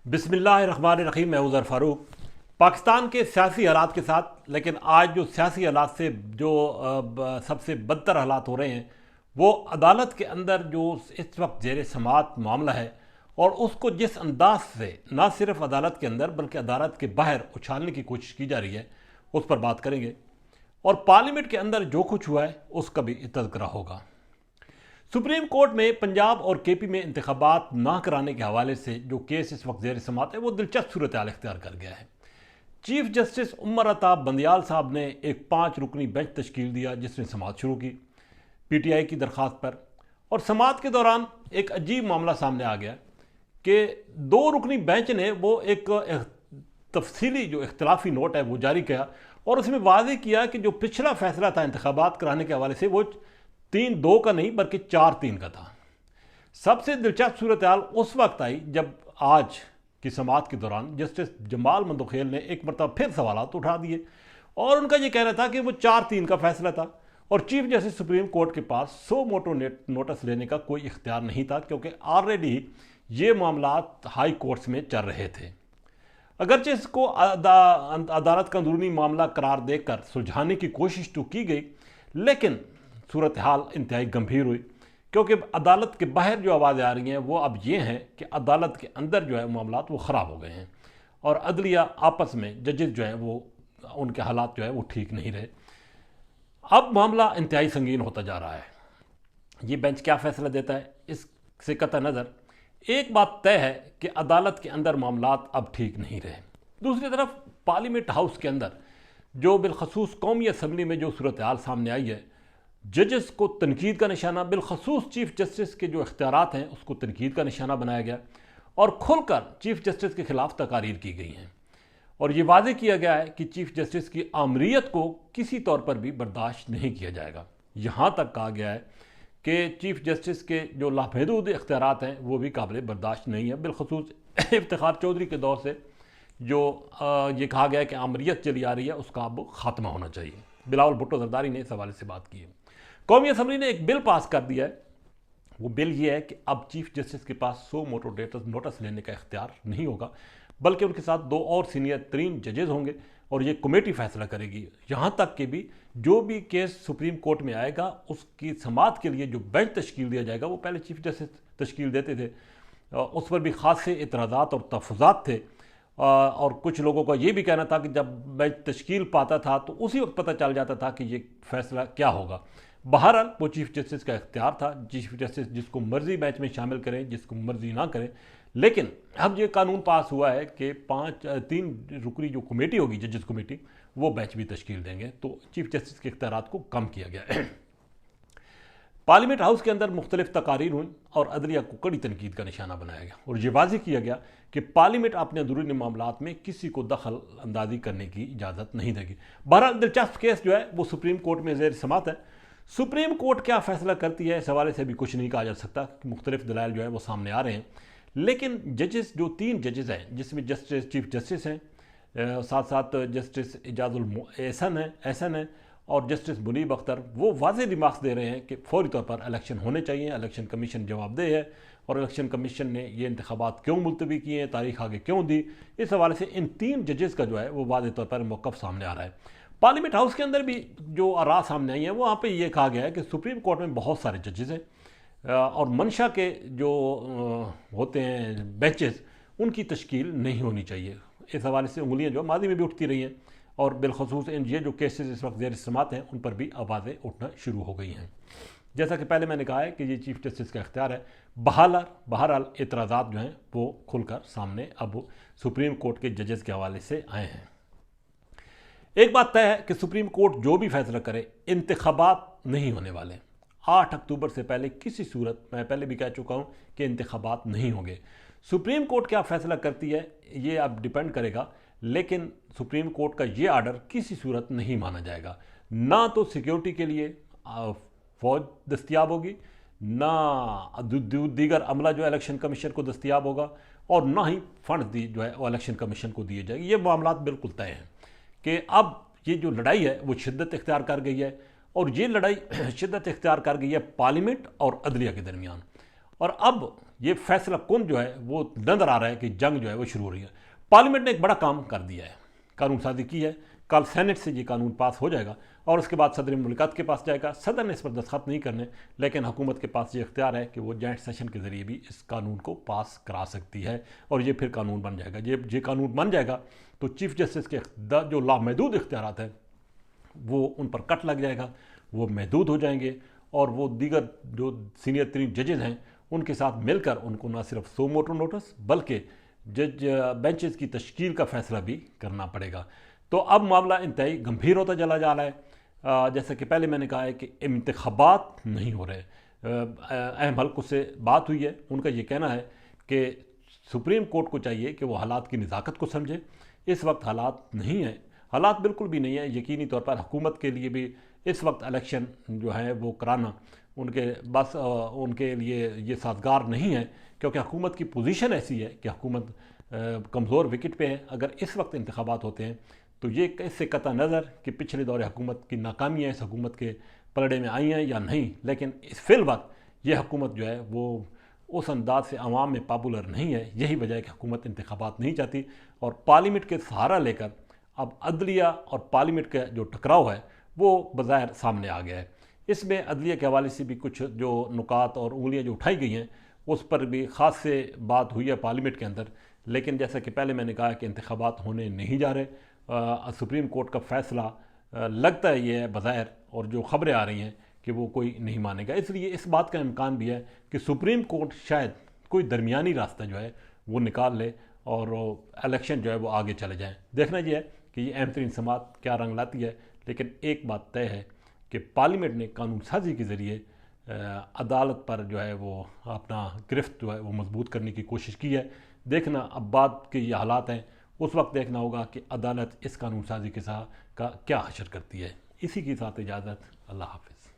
بسم اللہ الرحمن الرحیم. میں عذر فاروق. پاکستان کے سیاسی حالات کے ساتھ لیکن آج جو سیاسی حالات سے جو سب سے بدتر حالات ہو رہے ہیں وہ عدالت کے اندر جو اس وقت زیر سماعت معاملہ ہے اور اس کو جس انداز سے نہ صرف عدالت کے اندر بلکہ عدالت کے باہر اچھالنے کی کوشش کی جا رہی ہے اس پر بات کریں گے، اور پارلیمنٹ کے اندر جو کچھ ہوا ہے اس کا بھی تذکرہ ہوگا. سپریم کورٹ میں پنجاب اور کے پی میں انتخابات نہ کرانے کے حوالے سے جو کیس اس وقت زیر سماعت ہے وہ دلچسپ صورتحال اختیار کر گیا ہے. چیف جسٹس عمر عطا بندیال صاحب نے ایک 5 رکنی بینچ تشکیل دیا جس نے سماعت شروع کی پی ٹی آئی کی درخواست پر، اور سماعت کے دوران ایک عجیب معاملہ سامنے آ گیا کہ 2 رکنی بینچ نے وہ ایک تفصیلی جو اختلافی نوٹ ہے وہ جاری کیا اور اس میں واضح کیا کہ جو پچھلا فیصلہ تھا انتخابات کرانے کے حوالے سے وہ 3-2 کا نہیں بلکہ 4-3 کا تھا. سب سے دلچسپ صورتحال اس وقت آئی جب آج کی سماعت کے دوران جسٹس جمال مندوخیل نے ایک مرتبہ پھر سوالات اٹھا دیے اور ان کا یہ کہنا تھا کہ وہ 4-3 کا فیصلہ تھا اور چیف جسٹس سپریم کورٹ کے پاس سو موٹو نوٹس لینے کا کوئی اختیار نہیں تھا کیونکہ آلریڈی یہ معاملات ہائی کورٹس میں چل رہے تھے. اگرچہ اس کو عدالت کا اندرونی معاملہ قرار دے کر سلجھانے کی کوشش تو کی گئی لیکن صورتحال انتہائی گمبھیر ہوئی کیونکہ عدالت کے باہر جو آوازیں آ رہی ہیں وہ اب یہ ہیں کہ عدالت کے اندر جو ہے معاملات وہ خراب ہو گئے ہیں اور عدلیہ آپس میں ججز جو ہیں وہ ان کے حالات جو ہے وہ ٹھیک نہیں رہے. اب معاملہ انتہائی سنگین ہوتا جا رہا ہے. یہ بینچ کیا فیصلہ دیتا ہے اس سے قطع نظر ایک بات طے ہے کہ عدالت کے اندر معاملات اب ٹھیک نہیں رہے. دوسری طرف پارلیمنٹ ہاؤس کے اندر جو بالخصوص قومی اسمبلی میں جو صورتحال سامنے آئی ہے، ججز کو تنقید کا نشانہ، بالخصوص چیف جسٹس کے جو اختیارات ہیں اس کو تنقید کا نشانہ بنایا گیا اور کھل کر چیف جسٹس کے خلاف تقاریر کی گئی ہیں اور یہ واضح کیا گیا ہے کہ چیف جسٹس کی آمریت کو کسی طور پر بھی برداشت نہیں کیا جائے گا. یہاں تک کہا گیا ہے کہ چیف جسٹس کے جو لامحدود اختیارات ہیں وہ بھی قابل برداشت نہیں ہے. بالخصوص افتخار چودھری کے دور سے جو یہ کہا گیا ہے کہ آمریت چلی آ رہی ہے اس کا اب خاتمہ ہونا چاہیے. بلاول بھٹو زرداری نے اس حوالے سے بات کی ہے. قومی اسمبلی نے ایک بل پاس کر دیا ہے. وہ بل یہ ہے کہ اب چیف جسٹس کے پاس سو موٹو نوٹس لینے کا اختیار نہیں ہوگا بلکہ ان کے ساتھ 2 اور سینئر ترین ججز ہوں گے اور یہ کمیٹی فیصلہ کرے گی. یہاں تک کہ بھی جو بھی کیس سپریم کورٹ میں آئے گا اس کی سماعت کے لیے جو بینچ تشکیل دیا جائے گا وہ پہلے چیف جسٹس تشکیل دیتے تھے، اس پر بھی خاصے اعتراضات اور تحفظات تھے اور کچھ لوگوں کا یہ بھی کہنا تھا کہ جب بینچ تشکیل پاتا تھا تو اسی وقت پتہ چل جاتا تھا کہ یہ فیصلہ کیا ہوگا. بہرحال وہ چیف جسٹس کا اختیار تھا، چیف جسٹس جس کو مرضی بینچ میں شامل کریں جس کو مرضی نہ کریں. لیکن اب یہ قانون پاس ہوا ہے کہ 3 رکنی جو کمیٹی ہوگی ججز کمیٹی وہ بینچ بھی تشکیل دیں گے، تو چیف جسٹس کے اختیارات کو کم کیا گیا ہے. پارلیمنٹ ہاؤس کے اندر مختلف تقاریر ہوئیں اور عدلیہ کو کڑی تنقید کا نشانہ بنایا گیا اور یہ واضح کیا گیا کہ پارلیمنٹ اپنے اندرونی معاملات میں کسی کو دخل اندازی کرنے کی اجازت نہیں دے گی. بہرحال دلچسپ کیس جو ہے وہ سپریم کورٹ میں زیر سماعت ہے. سپریم کورٹ کیا فیصلہ کرتی ہے اس حوالے سے بھی کچھ نہیں کہا جا سکتا. مختلف دلائل جو ہے وہ سامنے آ رہے ہیں لیکن ججز جو 3 ججز ہیں جس میں جسٹس چیف جسٹس ہیں، ساتھ ساتھ جسٹس اعجاز احسن ہیں اور جسٹس منیب اختر، وہ واضح ریمارکس دے رہے ہیں کہ فوری طور پر الیکشن ہونے چاہیے. الیکشن کمیشن جواب دہ ہے اور الیکشن کمیشن نے یہ انتخابات کیوں ملتوی کیے ہیں، تاریخ آگے کیوں دی. اس حوالے سے ان 3 ججز کا جو ہے وہ واضح طور پر موقف سامنے آ رہا ہے. پارلیمنٹ ہاؤس کے اندر بھی جو آراء سامنے آئی ہیں وہاں پہ یہ کہا گیا ہے کہ سپریم کورٹ میں بہت سارے ججز ہیں اور منشا کے جو ہوتے ہیں بینچز ان کی تشکیل نہیں ہونی چاہیے. اس حوالے سے انگلیاں جو ماضی میں بھی اٹھتی رہی ہیں اور بالخصوص یہ جو کیسز اس وقت زیر سماعت ہیں ان پر بھی آوازیں اٹھنا شروع ہو گئی ہیں. جیسا کہ پہلے میں نے کہا ہے کہ یہ چیف جسٹس کا اختیار ہے. بہرحال اعتراضات جو ہیں وہ کھل کر سامنے اب سپریم کورٹ کے ججز کے حوالے سے آئے ہیں. ایک بات طے ہے کہ سپریم کورٹ جو بھی فیصلہ کرے انتخابات نہیں ہونے والے. 8 اکتوبر سے پہلے کسی صورت، میں پہلے بھی کہہ چکا ہوں کہ انتخابات نہیں ہوں گے. سپریم کورٹ کیا فیصلہ کرتی ہے یہ اب ڈیپینڈ کرے گا لیکن سپریم کورٹ کا یہ آرڈر کسی صورت نہیں مانا جائے گا. نہ تو سیکیورٹی کے لیے فوج دستیاب ہوگی، نہ دیگر عملہ جو الیکشن کمیشن کو دستیاب ہوگا اور نہ ہی فنڈ جو ہے وہ الیکشن کمیشن کو دیے جائے گی. یہ معاملات بالکل طے ہیں کہ اب یہ جو لڑائی ہے وہ شدت اختیار کر گئی ہے اور یہ لڑائی شدت اختیار کر گئی ہے پارلیمنٹ اور عدلیہ کے درمیان. اور اب یہ فیصلہ کن جو ہے وہ نظر آ رہا ہے کہ جنگ جو ہے وہ شروع ہو رہی ہے۔ پارلیمنٹ نے ایک بڑا کام کر دیا ہے، قانون سازی کی ہے، کل سینٹ سے یہ قانون پاس ہو جائے گا اور اس کے بعد صدر مملکت کے پاس جائے گا۔ صدر نے اس پر دستخط نہیں کرنے، لیکن حکومت کے پاس یہ اختیار ہے کہ وہ جوائنٹ سیشن کے ذریعے بھی اس قانون کو پاس کرا سکتی ہے اور یہ پھر قانون بن جائے گا۔ یہ قانون بن جائے گا تو چیف جسٹس کے جو لامحدود اختیارات ہیں وہ ان پر کٹ لگ جائے گا، وہ محدود ہو جائیں گے، اور وہ دیگر جو سینئر ترین ججز ہیں ان کے ساتھ مل کر ان کو نہ صرف سو موٹو نوٹس بلکہ جج بینچز کی تشکیل کا فیصلہ بھی کرنا پڑے گا۔ تو اب معاملہ انتہائی گمبھیر ہوتا چلا جا رہا ہے۔ جیسا کہ پہلے میں نے کہا ہے کہ انتخابات نہیں ہو رہے۔ اہم حلقوں سے بات ہوئی ہے، ان کا یہ کہنا ہے کہ سپریم کورٹ کو چاہیے کہ وہ حالات کی نزاکت کو سمجھے۔ اس وقت حالات نہیں ہیں، حالات بالکل بھی نہیں ہیں۔ یقینی طور پر حکومت کے لیے بھی اس وقت الیکشن جو ہے وہ کرانا ان کے لیے یہ سازگار نہیں ہے، کیونکہ حکومت کی پوزیشن ایسی ہے کہ حکومت کمزور وکٹ پہ ہے۔ اگر اس وقت انتخابات ہوتے ہیں تو یہ اس سے قطع نظر کہ پچھلے دور حکومت کی ناکامیاں اس حکومت کے پلڑے میں آئی ہیں یا نہیں، لیکن فی الوقت یہ حکومت جو ہے وہ اس انداز سے عوام میں پاپولر نہیں ہے۔ یہی وجہ ہے کہ حکومت انتخابات نہیں چاہتی اور پارلیمنٹ کے سہارا لے کر اب عدلیہ اور پارلیمنٹ کا جو ٹکراؤ ہے وہ بظاہر سامنے آ گیا ہے۔ اس میں عدلیہ کے حوالے سے بھی کچھ جو نکات اور انگلیاں جو اٹھائی گئی ہیں اس پر بھی خاص سے بات ہوئی ہے پارلیمنٹ کے اندر، لیکن جیسا کہ پہلے میں نے کہا کہ انتخابات ہونے نہیں جا رہے۔ سپریم کورٹ کا فیصلہ لگتا ہے یہ ہے بظاہر، اور جو خبریں آ رہی ہیں کہ وہ کوئی نہیں مانے گا، اس لیے اس بات کا امکان بھی ہے کہ سپریم کورٹ شاید کوئی درمیانی راستہ جو ہے وہ نکال لے اور الیکشن جو ہے وہ آگے چلے جائیں۔ دیکھنا یہ ہے کہ یہ اہم ترین سماعت کیا رنگ لاتی ہے، لیکن ایک بات طے ہے کہ پارلیمنٹ نے قانون سازی کے ذریعے عدالت پر جو ہے وہ اپنا گرفت جو ہے وہ مضبوط کرنے کی کوشش کی ہے۔ دیکھنا اب بعد کے یہ حالات ہیں، اس وقت دیکھنا ہوگا کہ عدالت اس قانون سازی کے ساتھ کا کیا حشر کرتی ہے۔ اسی کے ساتھ اجازت، اللہ حافظ۔